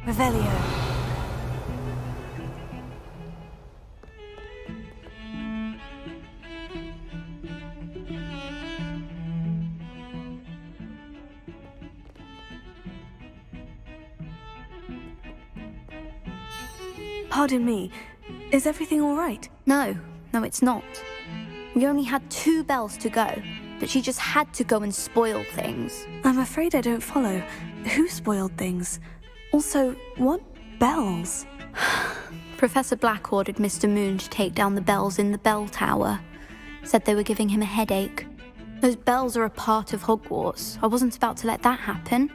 Revelio. Pardon me, is everything all right? No, it's not. We only had 2 bells to go, but she just had to go and spoil things. I'm afraid I don't follow. Who spoiled things? Also, what bells? Professor Black ordered Mr. Moon to take down the bells in the bell tower. Said they were giving him a headache. Those bells are a part of Hogwarts. I wasn't about to let that happen.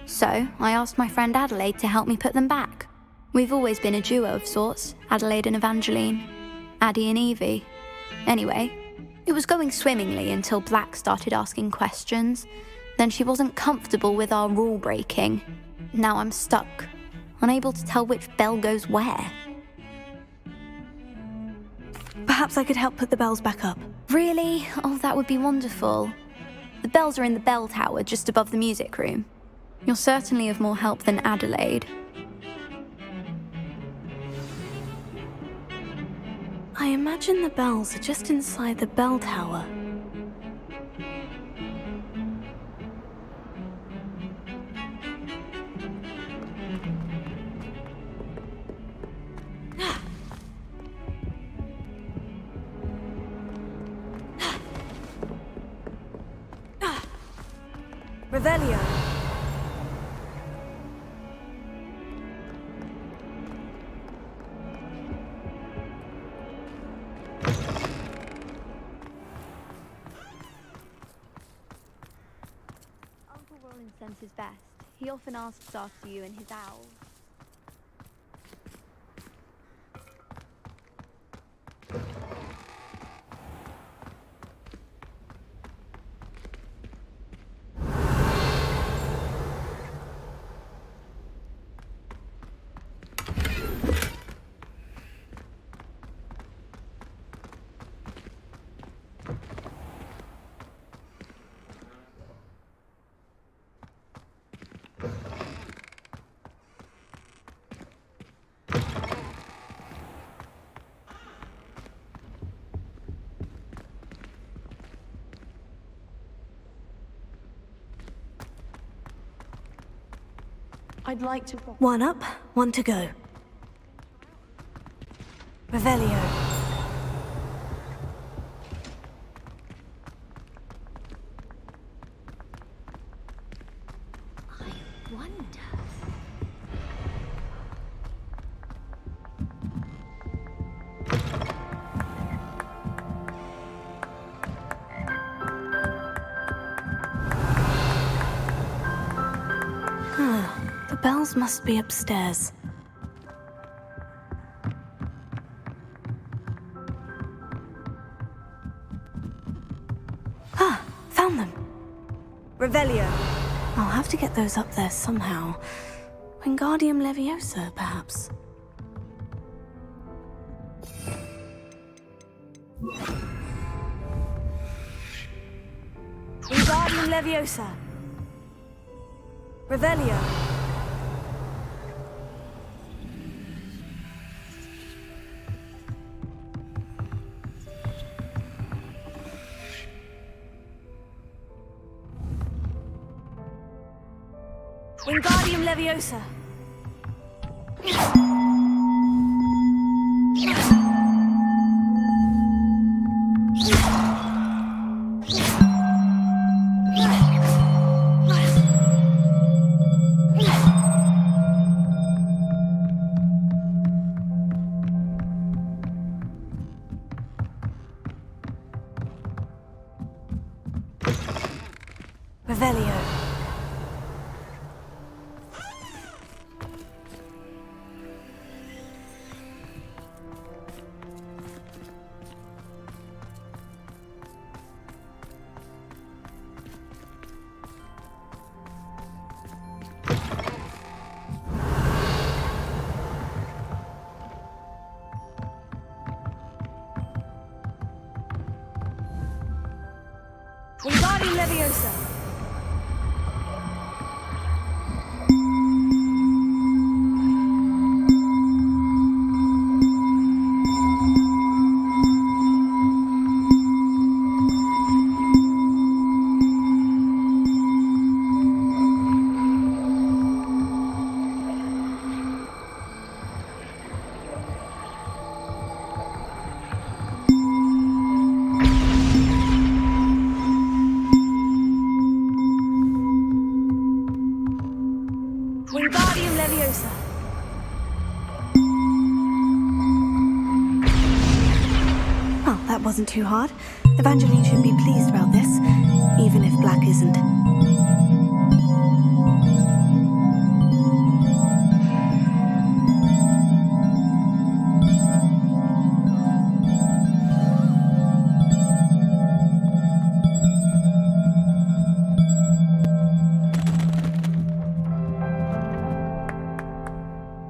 So, I asked my friend Adelaide to help me put them back. We've always been a duo of sorts, Adelaide and Evangeline. Addie and Evie. Anyway, it was going swimmingly until Black started asking questions. Then she wasn't comfortable with our rule breaking. Now I'm stuck, unable to tell which bell goes where. Perhaps I could help put the bells back up. Really? Oh, that would be wonderful. The bells are in the bell tower just above the music room. You're certainly of more help than Adelaide. I imagine the bells are just inside the bell tower. Revelio. Uncle Roland sends his best. He often asks after you and his owls. I'd like to... One up, one to go. Revelio. bells must be upstairs. Ah, found them. Revelio. I'll have to get those up there somehow. Wingardium Leviosa, perhaps. Wingardium Leviosa. Revelio. Wingardium Leviosa. Revelio. Wingardium Leviosa. Wingardium Leviosa. Well, that wasn't too hard. Evangeline should be pleased about this, even if Black isn't.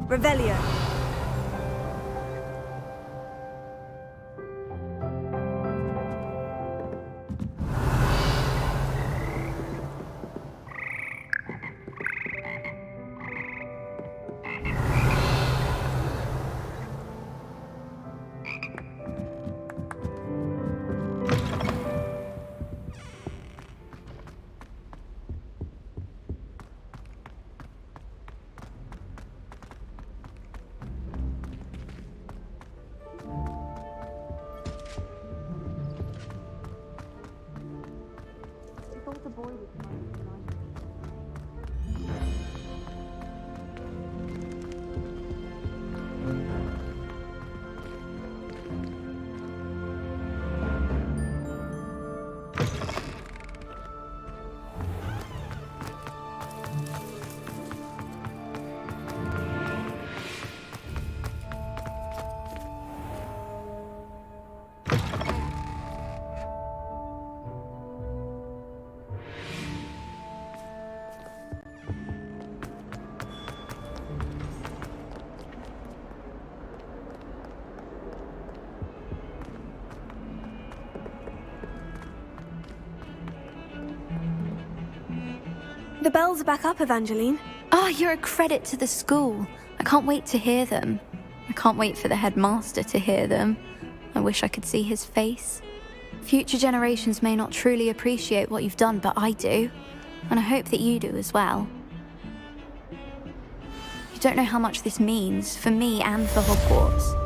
Revelio. The bells are back up, Evangeline. Oh, you're a credit to the school. I can't wait to hear them. I can't wait for the headmaster to hear them. I wish I could see his face. Future generations may not truly appreciate what you've done, but I do. And I hope that you do as well. You don't know how much this means for me and for Hogwarts.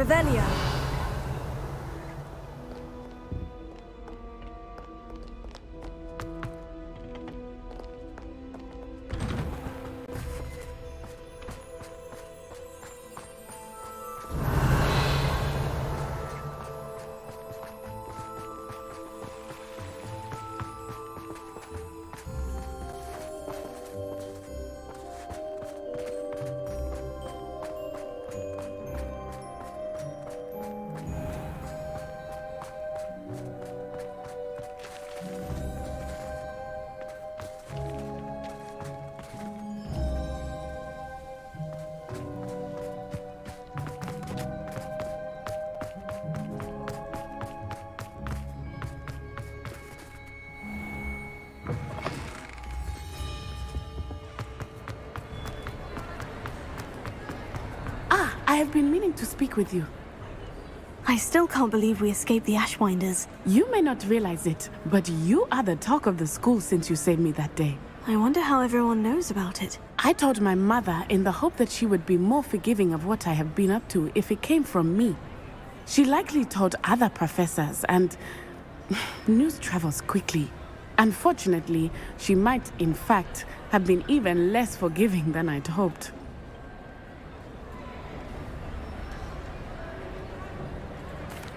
Revelio. I have been meaning to speak with you. I still can't believe we escaped the Ashwinders. You may not realize it, but you are the talk of the school since you saved me that day. I wonder how everyone knows about it. I told my mother in the hope that she would be more forgiving of what I have been up to if it came from me. She likely told other professors, and news travels quickly. Unfortunately, she might, in fact, have been even less forgiving than I'd hoped.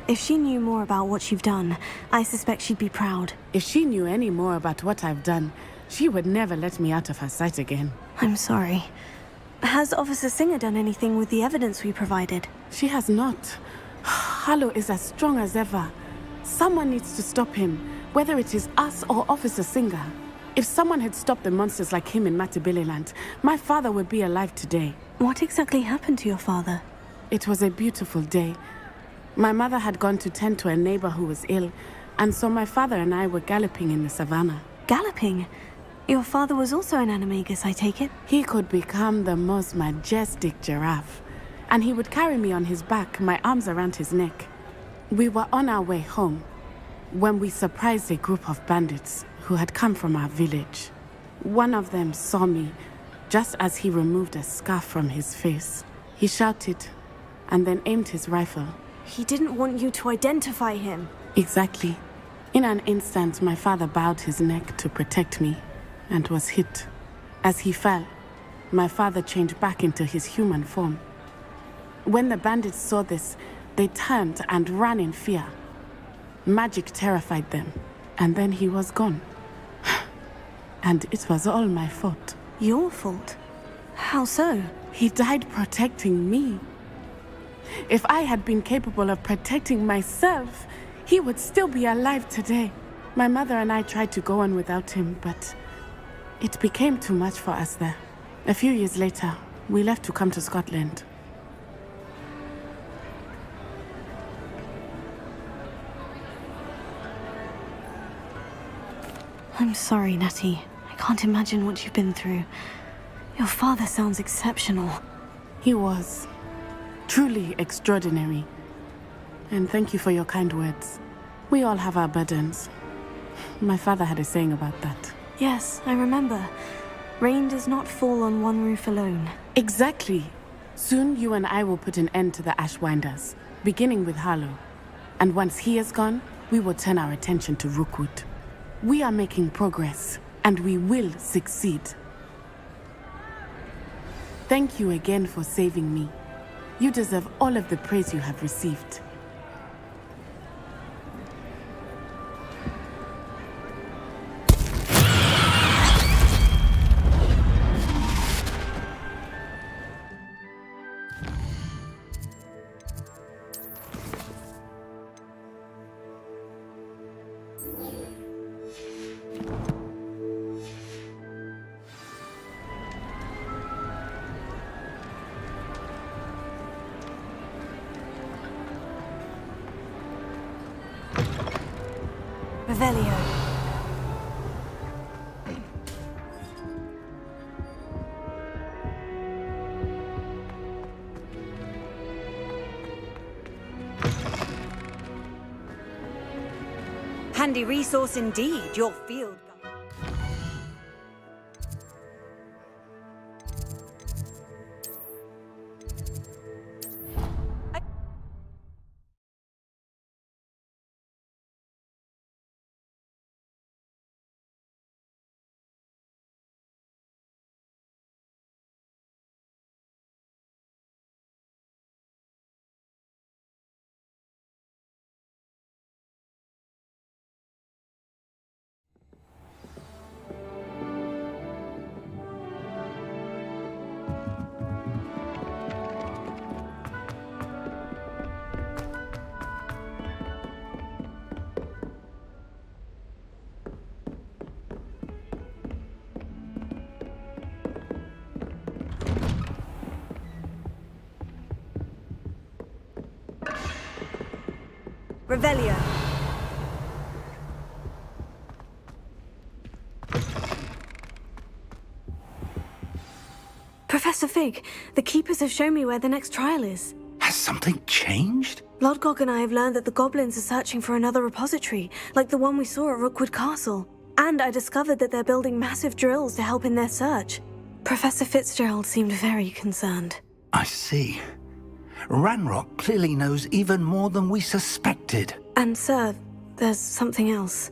If she knew more about what you've done, I suspect she'd be proud. If she knew any more about what I've done, she would never let me out of her sight again. I'm sorry. Has Officer Singer done anything with the evidence we provided? She has not. Harlow is as strong as ever. Someone needs to stop him, whether it is us or Officer Singer. If someone had stopped the monsters like him in Matabeleland, my father would be alive today. What exactly happened to your father? It was a beautiful day. My mother had gone to tend to a neighbor who was ill, and so my father and I were galloping in the savannah. Galloping? Your father was also an animagus, I take it? He could become the most majestic giraffe, and he would carry me on his back, my arms around his neck. We were on our way home when we surprised a group of bandits who had come from our village. One of them saw me just as he removed a scarf from his face. He shouted and then aimed his rifle. He didn't want you to identify him. Exactly. In an instant, my father bowed his neck to protect me and was hit. As he fell, my father changed back into his human form. When the bandits saw this, they turned and ran in fear. Magic terrified them, and then he was gone. And it was all my fault. Your fault? How so? He died protecting me. If I had been capable of protecting myself, he would still be alive today. My mother and I tried to go on without him, but it became too much for us there. A few years later, we left to come to Scotland. I'm sorry, Natty. I can't imagine what you've been through. Your father sounds exceptional. He was truly extraordinary. And thank you for your kind words. We all have our burdens. My father had a saying about that. Yes, I remember. Rain does not fall on one roof alone. Exactly. Soon you and I will put an end to the Ashwinders, beginning with Harlow. And once he is gone, we will turn our attention to Rookwood. We are making progress, and we will succeed. Thank you again for saving me. You deserve all of the praise you have received. Revelio. Handy resource indeed, your field. Revelio. Professor Fig, the Keepers have shown me where the next trial is. Has something changed? Lodgok and I have learned that the goblins are searching for another repository, like the one we saw at Rookwood Castle. And I discovered that they're building massive drills to help in their search. Professor Fitzgerald seemed very concerned. I see. Ranrock clearly knows even more than we suspected. And sir, there's something else.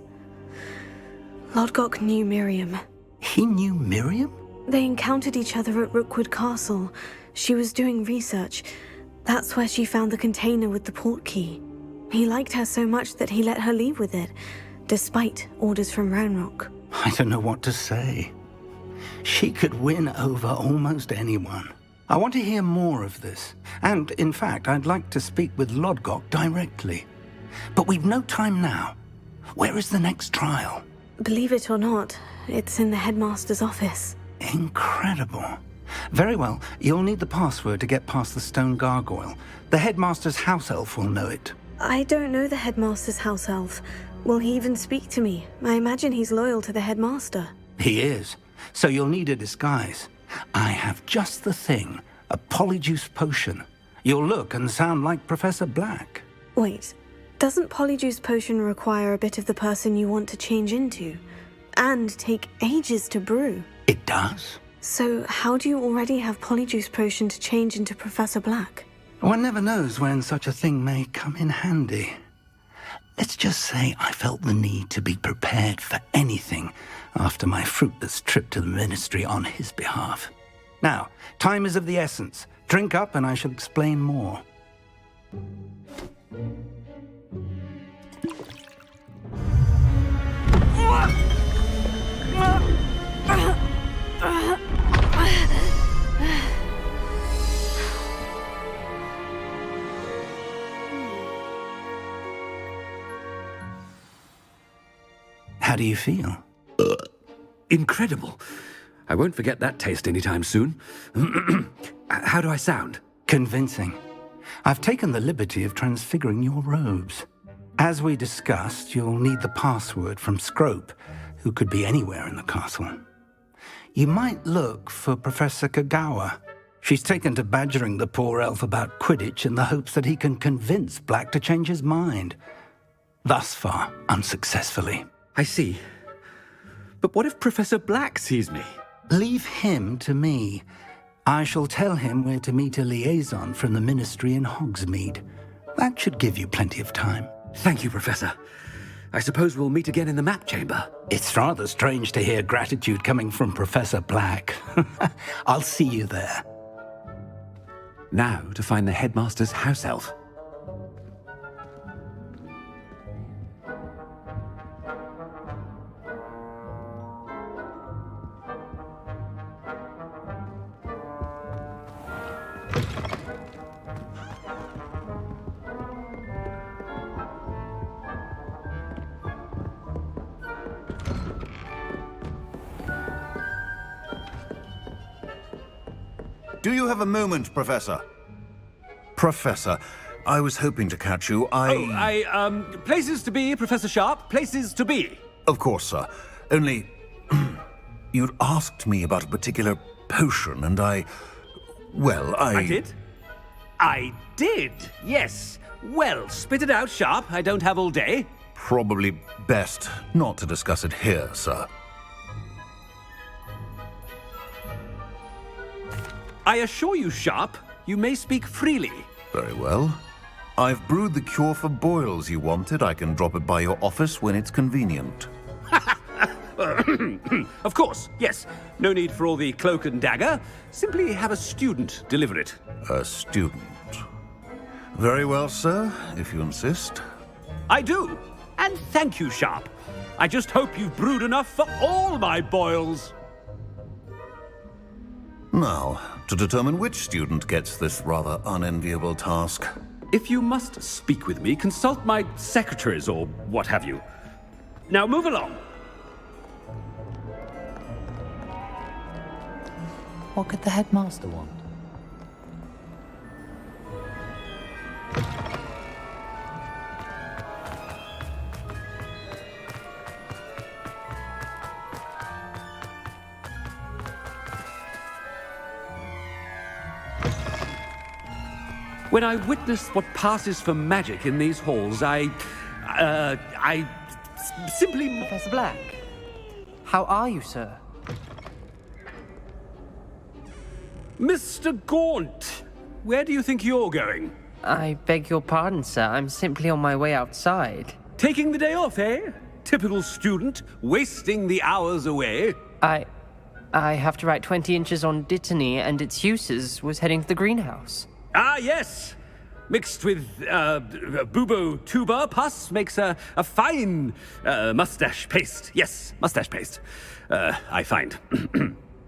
Lodgok knew Miriam. He knew Miriam? They encountered each other at Rookwood Castle. She was doing research. That's where she found the container with the port key. He liked her so much that he let her leave with it, despite orders from Ranrock. I don't know what to say. She could win over almost anyone. I want to hear more of this. And, in fact, I'd like to speak with Lodgok directly. But we've no time now. Where is the next trial? Believe it or not, it's in the headmaster's office. Incredible. Very well, you'll need the password to get past the stone gargoyle. The headmaster's house elf will know it. I don't know the headmaster's house elf. Will he even speak to me? I imagine he's loyal to the headmaster. He is. So you'll need a disguise. I have just the thing. A polyjuice potion. You'll look and sound like Professor Black. Wait, doesn't polyjuice potion require a bit of the person you want to change into? And take ages to brew? It does. So how do you already have polyjuice potion to change into Professor Black? One never knows when such a thing may come in handy. Let's just say I felt the need to be prepared for anything after my fruitless trip to the ministry on his behalf. Now, time is of the essence. Drink up and I shall explain more. How do you feel? Incredible. I won't forget that taste anytime soon. How do I sound? Convincing. I've taken the liberty of transfiguring your robes. As we discussed, you'll need the password from Scrope, who could be anywhere in the castle. You might look for Professor Kagawa. She's taken to badgering the poor elf about Quidditch in the hopes that he can convince Black to change his mind. Thus far, unsuccessfully. I see. But what if Professor Black sees me? Leave him to me. I shall tell him where to meet a liaison from the ministry in Hogsmeade. That should give you plenty of time. Thank you, Professor. I suppose we'll meet again in the map chamber. It's rather strange to hear gratitude coming from Professor Black. I'll see you there. Now to find the headmaster's house elf. Do you have a moment, Professor? Professor, I was hoping to catch you. Places to be, Professor Sharp. Places to be. Of course, sir. Only, you'd asked me about a particular potion, and I did? I did, yes. Well, spit it out, Sharp. I don't have all day. Probably best not to discuss it here, sir. I assure you, Sharp, you may speak freely. Very well. I've brewed the cure for boils you wanted. I can drop it by your office when it's convenient. Of course, yes. No need for all the cloak and dagger. Simply have a student deliver it. A student. Very well, sir, if you insist. I do. And thank you, Sharp. I just hope you've brewed enough for all my boils. Now, to determine which student gets this rather unenviable task. If you must speak with me, consult my secretaries or what have you. Now move along. What could the headmaster want? When I witness what passes for magic in these halls, I simply... Professor Black, how are you, sir? Mr. Gaunt, where do you think you're going? I beg your pardon, sir. I'm simply on my way outside. Taking the day off, eh? Typical student, wasting the hours away. I have to write 20 inches on Dittany and its uses. Was heading to the greenhouse. Ah, yes. Mixed with bubo tuber pus makes a fine mustache paste. Yes, mustache paste. I find.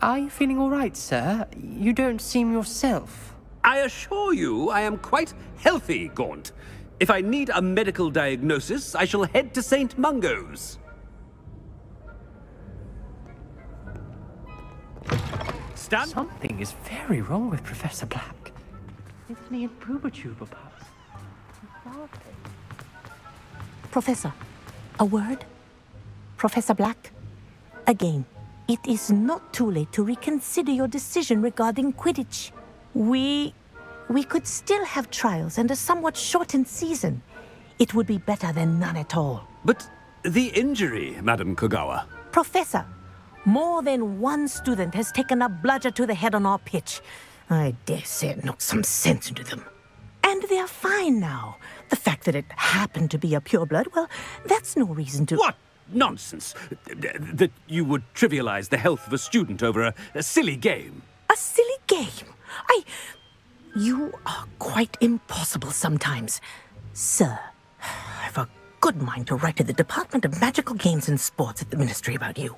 Are you feeling all right, sir? You don't seem yourself. I assure you I am quite healthy, Gaunt. If I need a medical diagnosis, I shall head to St. Mungo's. Stan? Something is very wrong with Professor Black. Dittany and Boobertuber pups. Professor, a word? Professor Black? Again, it is not too late to reconsider your decision regarding Quidditch. We could still have trials and a somewhat shortened season. It would be better than none at all. But the injury, Madam Kogawa. Professor, more than one student has taken a bludger to the head on our pitch. I dare say it knocked some sense into them. And they are fine now. The fact that it happened to be a pureblood, well, that's no reason to... What nonsense! That you would trivialize the health of a student over a silly game. A silly game? You are quite impossible sometimes. Sir, I've a good mind to write to the Department of Magical Games and Sports at the Ministry about you.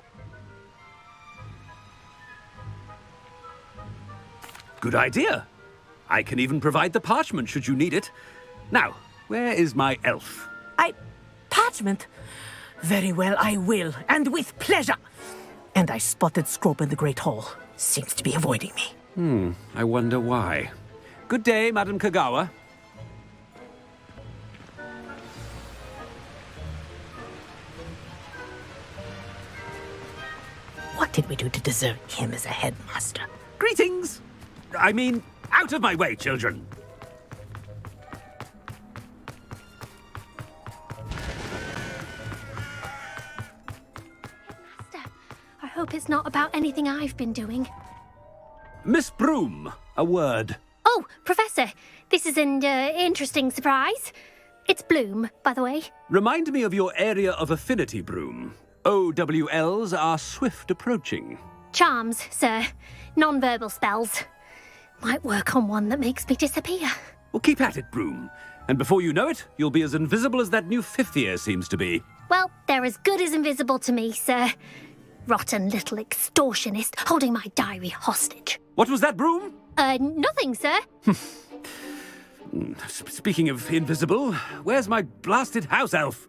Good idea. I can even provide the parchment should you need it. Now, where is my elf? Parchment? Very well, I will, and with pleasure. And I spotted Scrope in the Great Hall. Seems to be avoiding me. I wonder why. Good day, Madam Kogawa. What did we do to deserve him as a headmaster? Greetings! I mean, out of my way, children. Master, I hope it's not about anything I've been doing. Miss Broom, a word. Oh, Professor, this is an interesting surprise. It's Bloom, by the way. Remind me of your area of affinity, Broom. OWLs are swift approaching. Charms, sir. Non-verbal spells. Might work on one that makes me disappear. Well, keep at it, Broom. And before you know it, you'll be as invisible as that new fifth year seems to be. Well, they're as good as invisible to me, sir. Rotten little extortionist holding my diary hostage. What was that, Broom? Nothing, sir. Speaking of invisible, where's my blasted house elf?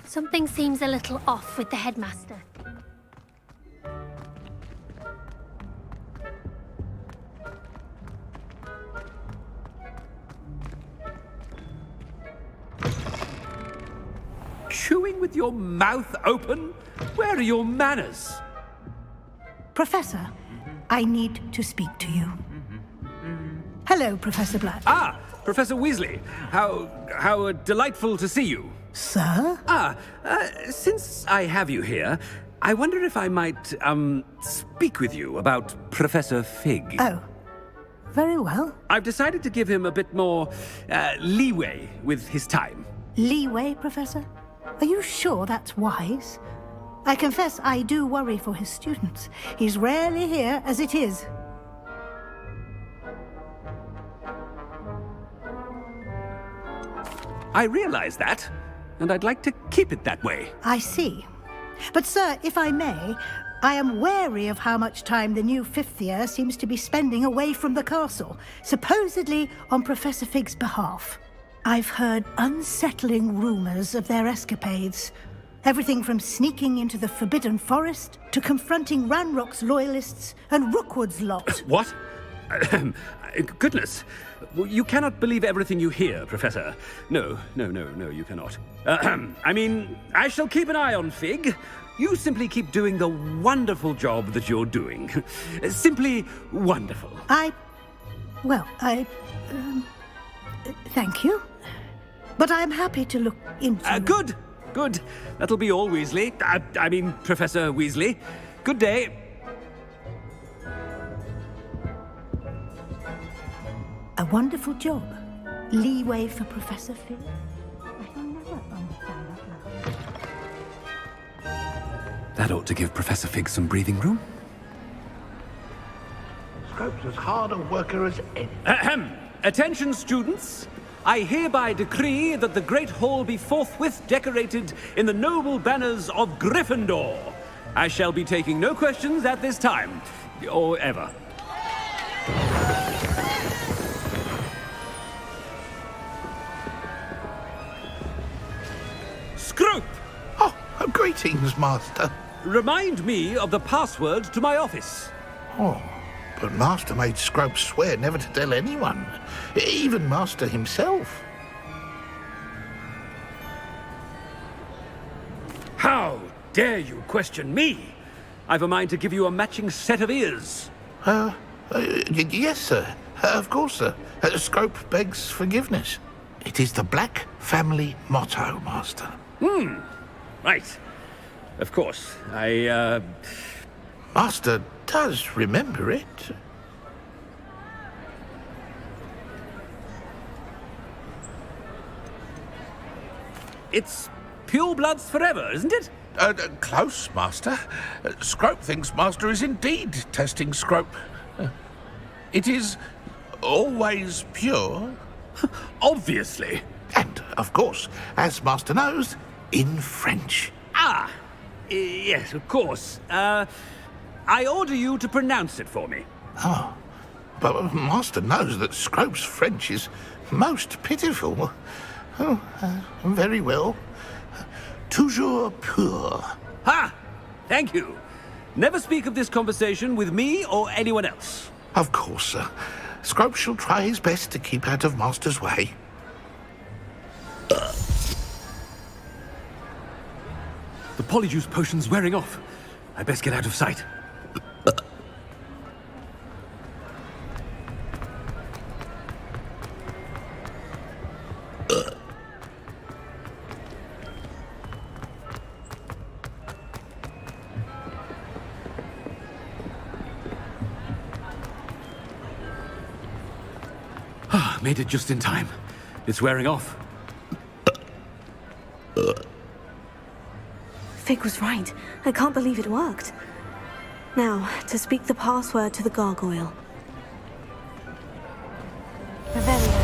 Something seems a little off with the headmaster. Chewing with your mouth open? Where are your manners? Professor, I need to speak to you. Hello, Professor Black. Ah, Professor Weasley. How delightful to see you. Sir? Since I have you here, I wonder if I might, speak with you about Professor Fig. Oh, very well. I've decided to give him a bit more, leeway with his time. Leeway, Professor? Are you sure that's wise? I confess I do worry for his students. He's rarely here as it is. I realize that, and I'd like to keep it that way. I see. But, sir, if I may, I am wary of how much time the new fifth year seems to be spending away from the castle, supposedly on Professor Fig's behalf. I've heard unsettling rumors of their escapades. Everything from sneaking into the Forbidden Forest to confronting Ranrock's loyalists and Rookwood's lot. What? Goodness. You cannot believe everything you hear, Professor. No, you cannot. I mean, I shall keep an eye on Fig. you simply keep doing the wonderful job that you're doing. Simply wonderful. Thank you. But I'm happy to look into... Good. That'll be all, Weasley. I mean, Professor Weasley. Good day. A wonderful job. Leeway for Professor Fig. That ought to give Professor Fig some breathing room. Scrope's as hard a worker as any. Ahem. Attention, students. I hereby decree that the Great Hall be forthwith decorated in the noble banners of Gryffindor. I shall be taking no questions at this time, or ever. Scrope! Oh, greetings, Master. Remind me of the password to my office. Oh, but Master made Scrope swear never to tell anyone, even Master himself. How dare you question me? I've a mind to give you a matching set of ears. Yes, sir. Of course, sir. Scrope begs forgiveness. It is the Black family motto, Master. Right. Of course. Master does remember it. It's pure bloods forever, isn't it? Close, Master. Scrope thinks Master is indeed testing Scrope. It is always pure. Obviously. And, of course, as Master knows, in French. Yes, of course. I order you to pronounce it for me. Oh, but Master knows that Scrope's French is most pitiful. Oh, very well. Toujours pur. Ha! Thank you. Never speak of this conversation with me or anyone else. Of course, sir. Scrope shall try his best to keep out of Master's way. The polyjuice potion's wearing off. I best get out of sight. Made it just in time. It's wearing off. Fig was right. I can't believe it worked. Now, to speak the password to the gargoyle. Revelio.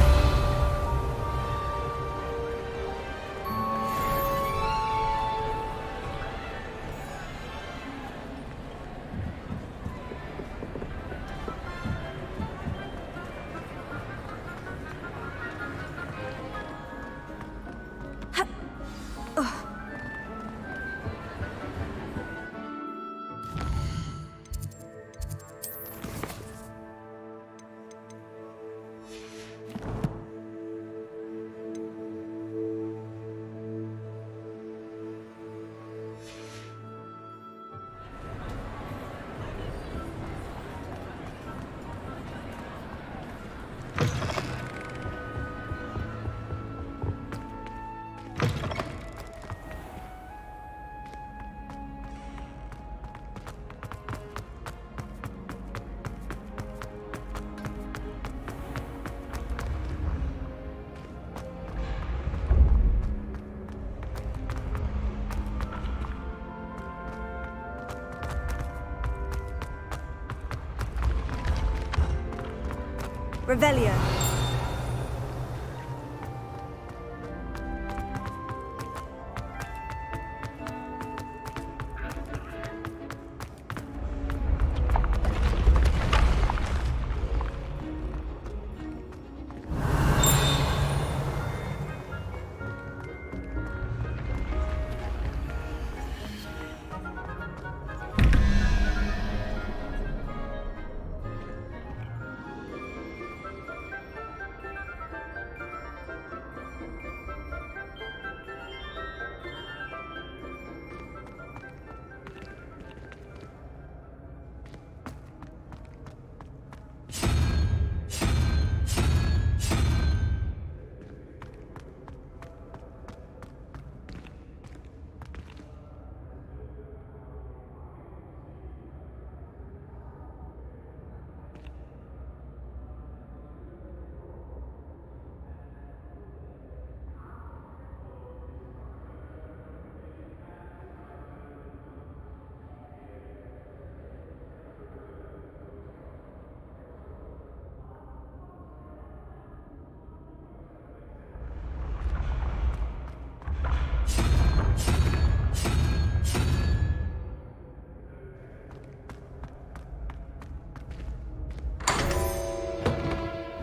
Revelio.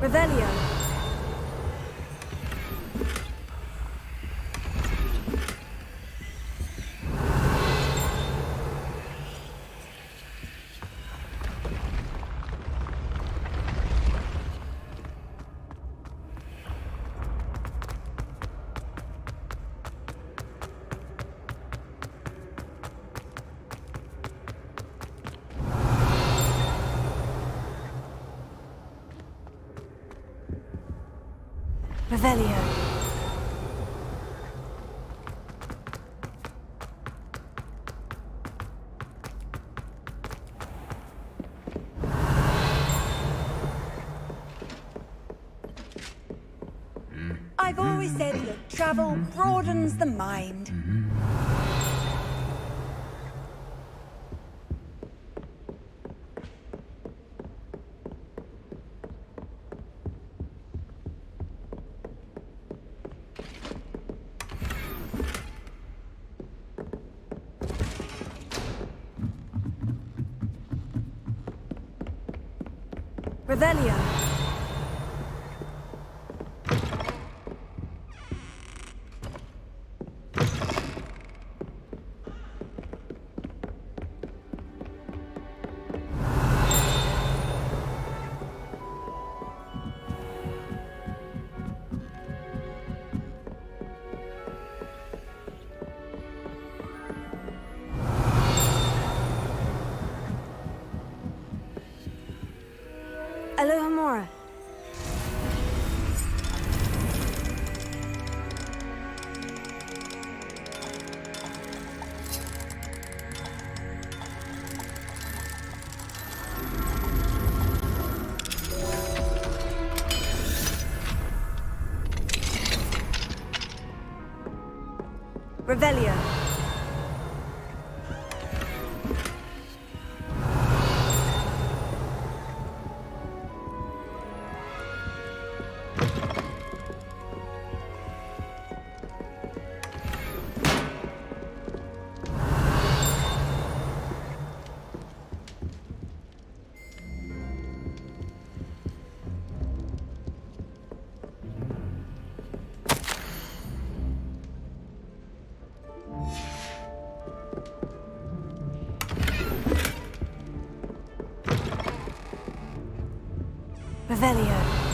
Revelio. Revelio. I've always said that travel broadens the mind. Revelio. Alohomora. Revelio. Revelio.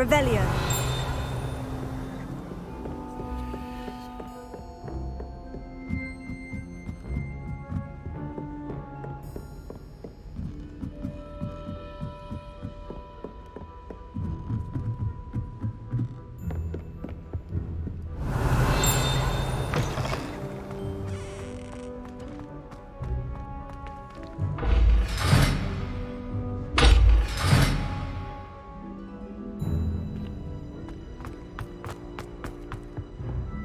Revelio.